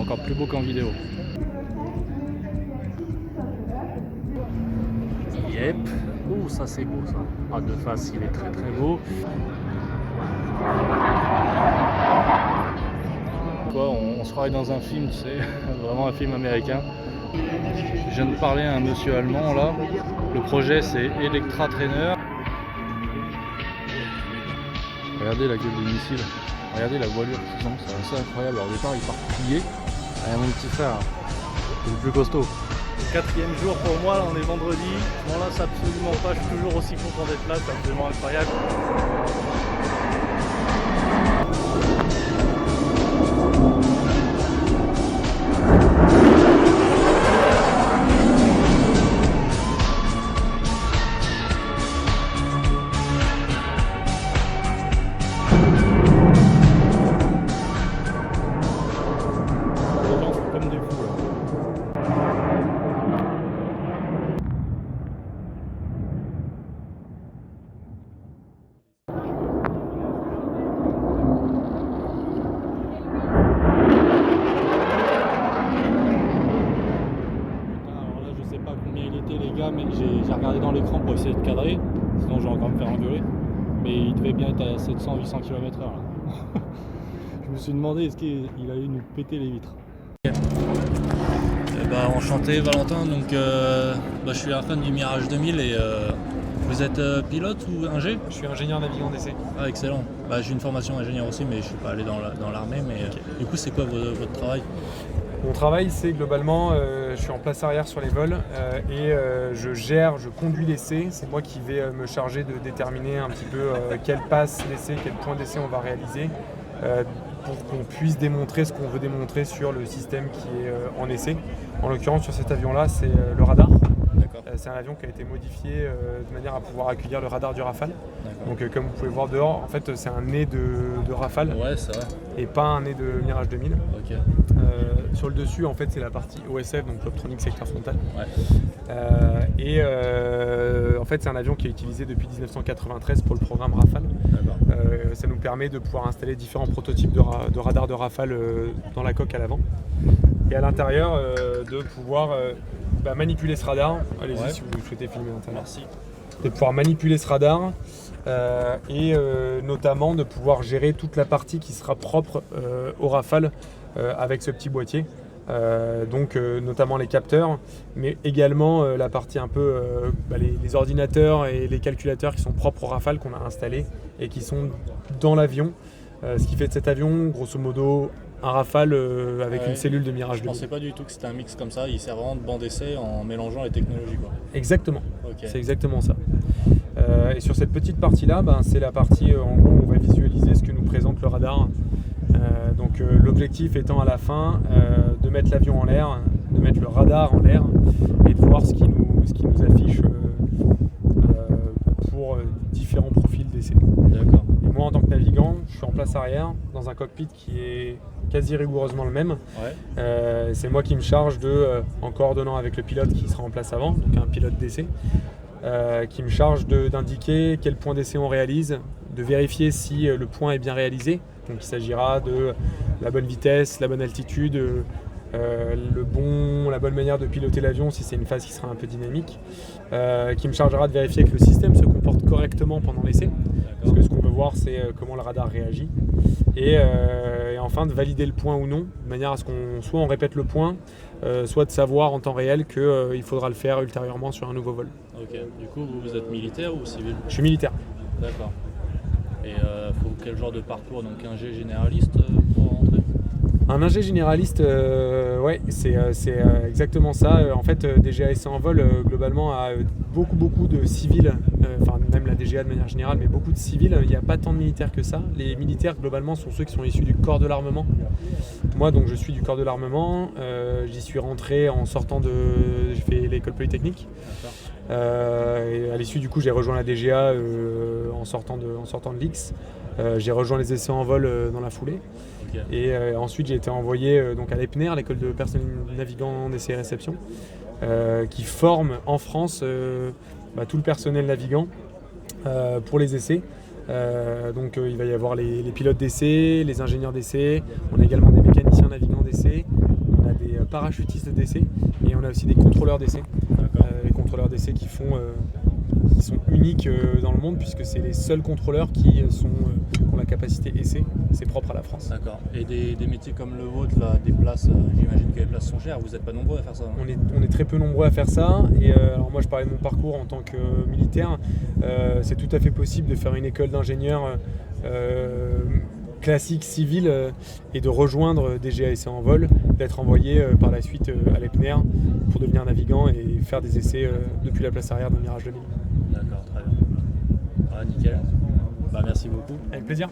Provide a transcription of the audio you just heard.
encore plus beau qu'en vidéo. Yep. Oh, ça c'est beau ça. Ah, de face, il est très très beau. Quoi, on se croirait dans un film, tu sais, vraiment un film américain. Je viens de parler à un monsieur allemand là. Le projet c'est Electra Trainer. Regardez la gueule des missiles. Regardez la voilure qu'ils ont, c'est assez incroyable. Alors au départ ils partent pliés. Ah, mon petit frère, c'est le plus costaud. Quatrième jour pour moi, là on est vendredi. Je m'en lasse absolument pas, je suis toujours aussi content d'être là, c'est absolument incroyable. Mais j'ai regardé dans l'écran pour essayer de cadrer, sinon je vais encore me faire engueuler. Mais il devait bien être à 700-800 km/h là. Je me suis demandé est-ce qu'il allait nous péter les vitres. Enchanté Valentin, donc je suis un fan du Mirage 2000 et vous êtes pilote ou ingé? Je suis ingénieur navigant d'essai. Ah excellent, j'ai une formation d'ingénieur aussi mais je suis pas allé dans l'armée, mais okay. Du coup c'est quoi votre travail? Mon travail, c'est globalement, je suis en place arrière sur les vols et je conduis l'essai. C'est moi qui vais me charger de déterminer un petit peu quelle passe d'essai, quel point d'essai on va réaliser pour qu'on puisse démontrer ce qu'on veut démontrer sur le système qui est en essai. En l'occurrence, sur cet avion-là, c'est le radar. C'est un avion qui a été modifié de manière à pouvoir accueillir le radar du Rafale. Donc comme vous pouvez voir dehors, en fait c'est un nez de Rafale, ouais, c'est vrai. Et pas un nez de Mirage 2000. Okay. Sur le dessus, en fait, c'est la partie OSF, donc Optronics Secteur Frontal. Ouais. En fait, c'est un avion qui est utilisé depuis 1993 pour le programme Rafale. Ça nous permet de pouvoir installer différents prototypes de radars de Rafale dans la coque à l'avant. Et à l'intérieur, de pouvoir manipuler ce radar. Allez-y, ouais. Si vous souhaitez filmer l'intérieur. Merci. De pouvoir manipuler ce radar et notamment de pouvoir gérer toute la partie qui sera propre au Rafale avec ce petit boîtier. Notamment les capteurs, mais également la partie un peu les ordinateurs et les calculateurs qui sont propres au Rafale qu'on a installés et qui sont dans l'avion. Ce qui fait de cet avion, grosso modo, un Rafale avec une cellule de Mirage 2000. Je pensais pas du tout que c'était un mix comme ça, il sert vraiment de banc d'essai en mélangeant les technologies, quoi. Exactement, okay. C'est exactement ça. Et sur cette petite partie-là, c'est la partie en gros où on va visualiser ce que nous présente le radar. L'objectif étant à la fin de mettre l'avion en l'air, de mettre le radar en l'air et de voir ce qui nous affiche pour différents profils d'essai. D'accord. Et moi en tant que navigant, je suis en place arrière dans un cockpit qui est quasi rigoureusement le même. Ouais. C'est moi qui me charge en coordonnant avec le pilote qui sera en place avant, donc un pilote d'essai, qui me charge d'indiquer quel point d'essai on réalise, de vérifier si le point est bien réalisé. Donc il s'agira de la bonne vitesse, la bonne altitude, la bonne manière de piloter l'avion si c'est une phase qui sera un peu dynamique, qui me chargera de vérifier que le système se comporte correctement pendant l'essai, parce que ce qu'on veut voir c'est comment le radar réagit, et enfin de valider le point ou non, de manière à ce qu'on soit on répète le point, soit de savoir en temps réel qu'il faudra le faire ultérieurement sur un nouveau vol. Ok, du coup vous êtes militaire ou civil? Je suis militaire. D'accord. Et faut quel genre de parcours? Donc ingé généraliste pour rentrer? Un ingé généraliste, c'est exactement ça. En fait, DGA Essai en vol, globalement, a beaucoup de civils, même la DGA de manière générale, mais beaucoup de civils. Il n'y a pas tant de militaires que ça. Les militaires, globalement, sont ceux qui sont issus du corps de l'armement. Moi, donc, je suis du corps de l'armement. J'y suis rentré en sortant j'ai fait l'école polytechnique. Et à l'issue, du coup, j'ai rejoint la DGA en sortant de l'IX. J'ai rejoint les essais en vol dans la foulée. Okay. Et ensuite j'ai été envoyé à l'EPNER, l'école de personnel navigant d'essai et réception, qui forme en France tout le personnel navigant pour les essais. Il va y avoir les pilotes d'essai, les ingénieurs d'essai, on a également des mécaniciens navigants d'essai, parachutistes d'essai et on a aussi des contrôleurs d'essai. Les contrôleurs d'essai qui sont uniques dans le monde puisque c'est les seuls contrôleurs qui ont la capacité essai. C'est propre à la France. D'accord. Et des métiers comme le vôtre, là, des places, j'imagine que les places sont chères. Vous n'êtes pas nombreux à faire ça. On est très peu nombreux à faire ça. Et alors moi, je parlais de mon parcours en tant que militaire. C'est tout à fait possible de faire une école d'ingénieur classique civil et de rejoindre DGA Essais en vol, d'être envoyé par la suite à l'EPNER pour devenir navigant et faire des essais depuis la place arrière d'un Mirage 2000. D'accord, très bien. Nickel. Merci beaucoup. Avec plaisir.